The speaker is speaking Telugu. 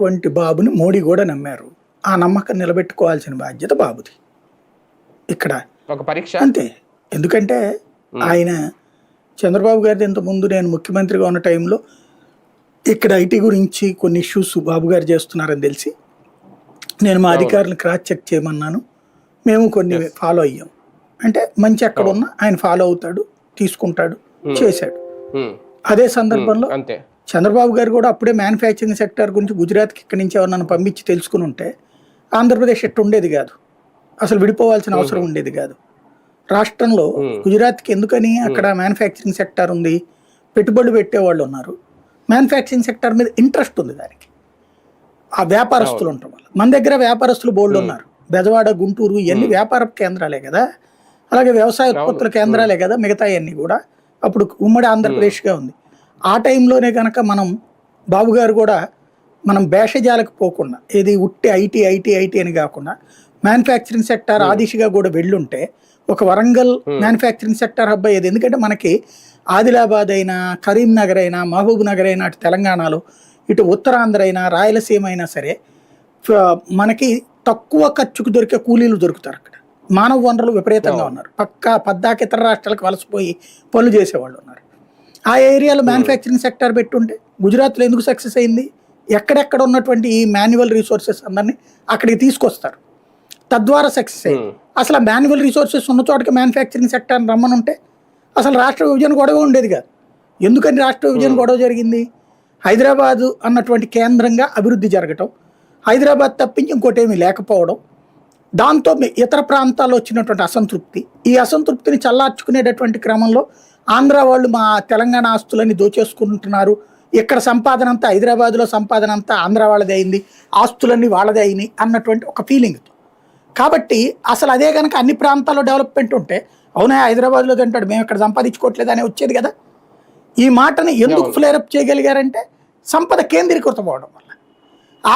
వంటి బాబుని మోడీ కూడా నమ్మారు. ఆ నమ్మకం నిలబెట్టుకోవాల్సిన బాధ్యత బాబుది. ఇక్కడ ఒక పరీక్ష అంతే. ఎందుకంటే ఆయన చంద్రబాబు గారిది ఇంతకుముందు నేను ముఖ్యమంత్రిగా ఉన్న టైంలో ఇక్కడ ఐటీ గురించి కొన్ని ఇష్యూస్ బాబు గారు చేస్తున్నారని తెలిసి నేను మా అధికారులను క్రాస్ చెక్ చేయమన్నాను. మేము కొన్ని ఫాలో అయ్యాం. అంటే మంచి ఎక్కడ ఉన్నా ఆయన ఫాలో అవుతాడు, తీసుకుంటాడు, చేశాడు. అదే సందర్భంలో చంద్రబాబు గారు కూడా అప్పుడే మ్యానుఫ్యాక్చరింగ్ సెక్టర్ గురించి గుజరాత్కి ఇక్కడి నుంచి ఎవరన్నా పంపించి తెలుసుకుని ఉంటే ఆంధ్రప్రదేశ్ ఎట్టు ఉండేది కాదు, అసలు విడిపోవాల్సిన అవసరం ఉండేది కాదు. రాష్ట్రంలో గుజరాత్కి ఎందుకని అక్కడ మ్యానుఫ్యాక్చరింగ్ సెక్టర్ ఉంది, పెట్టుబడులు పెట్టేవాళ్ళు ఉన్నారు, మ్యానుఫ్యాక్చరింగ్ సెక్టర్ మీద ఇంట్రెస్ట్ ఉంది దానికి, ఆ వ్యాపారస్తులు ఉండటం వల్ల. మన దగ్గర వ్యాపారస్తులు బోల్డ్ ఉన్నారు. బెజవాడ, గుంటూరు ఇవన్నీ వ్యాపార కేంద్రాలే కదా, అలాగే వ్యవసాయ ఉత్పత్తుల కేంద్రాలే కదా మిగతా అన్నీ కూడా. అప్పుడు ఉమ్మడి ఆంధ్రప్రదేశ్గా ఉంది. ఆ టైంలోనే కనుక మనం బాబు గారు కూడా మనం భేషజాలకు పోకుండా ఏది ఉట్టి ఐటీ ఐటీ ఐటీ అని కాకుండా మ్యానుఫ్యాక్చరింగ్ సెక్టర్ ఆ దిశగా కూడా వెళ్ళుంటే ఒక వరంగల్ మ్యానుఫ్యాక్చరింగ్ సెక్టర్ హబ్ అయ్యేది. ఎందుకంటే మనకి ఆదిలాబాద్ అయినా, కరీంనగర్ అయినా, మహబూబ్ నగర్ అయినా, అటు తెలంగాణలో, ఇటు ఉత్తరాంధ్ర అయినా, రాయలసీమ అయినా సరే మనకి తక్కువ ఖర్చుకు దొరికే కూలీలు దొరుకుతారు. అక్కడ మానవ వనరులు విపరీతంగా ఉన్నారు. పద్దాకి ఇతర రాష్ట్రాలకు వలసపోయి పనులు చేసేవాళ్ళు ఉన్నారు. ఆ ఏరియాలో మ్యానుఫ్యాక్చరింగ్ సెక్టర్ పెట్టుంటే గుజరాత్లో ఎందుకు సక్సెస్ అయింది? ఎక్కడెక్కడ ఉన్నటువంటి ఈ మాన్యువల్ రిసోర్సెస్ అందరినీ అక్కడికి తీసుకొస్తారు, తద్వారా సక్సెస్ అయ్యింది. అసలు ఆ మాన్యువల్ రిసోర్సెస్ ఉన్న చోటకి మ్యానుఫ్యాక్చరింగ్ సెక్టర్ని రమ్మనుంటే అసలు రాష్ట్ర విభజన గొడవ ఉండేది కాదు. ఎందుకని రాష్ట్ర విభజన గొడవ జరిగింది? హైదరాబాదు అన్నటువంటి కేంద్రంగా అభివృద్ధి జరగటం, హైదరాబాద్ తప్పించి ఇంకోటి ఏమీ లేకపోవడం, దాంతో ఇతర ప్రాంతాల్లో వచ్చినటువంటి అసంతృప్తి, ఈ అసంతృప్తిని చల్లార్చుకునేటటువంటి క్రమంలో ఆంధ్ర వాళ్ళు మా తెలంగాణ ఆస్తులని దోచేసుకుంటున్నారు, ఇక్కడ సంపాదన అంతా హైదరాబాద్లో సంపాదన అంతా ఆంధ్ర వాళ్ళదే అయింది, ఆస్తులన్నీ వాళ్ళదే అయినాయి అన్నటువంటి ఒక ఫీలింగ్తో. కాబట్టి అసలు అదే కనుక అన్ని ప్రాంతాల్లో డెవలప్మెంట్ ఉంటే అవునా హైదరాబాద్లో తింటాడు, మేము ఇక్కడ సంపాదించుకోవట్లేదు అనే వచ్చేది కదా. ఈ మాటని ఎందుకు ఫ్లేరప్ చేయగలిగారంటే సంపద కేంద్రీకృతం అవడం వల్ల. ఆ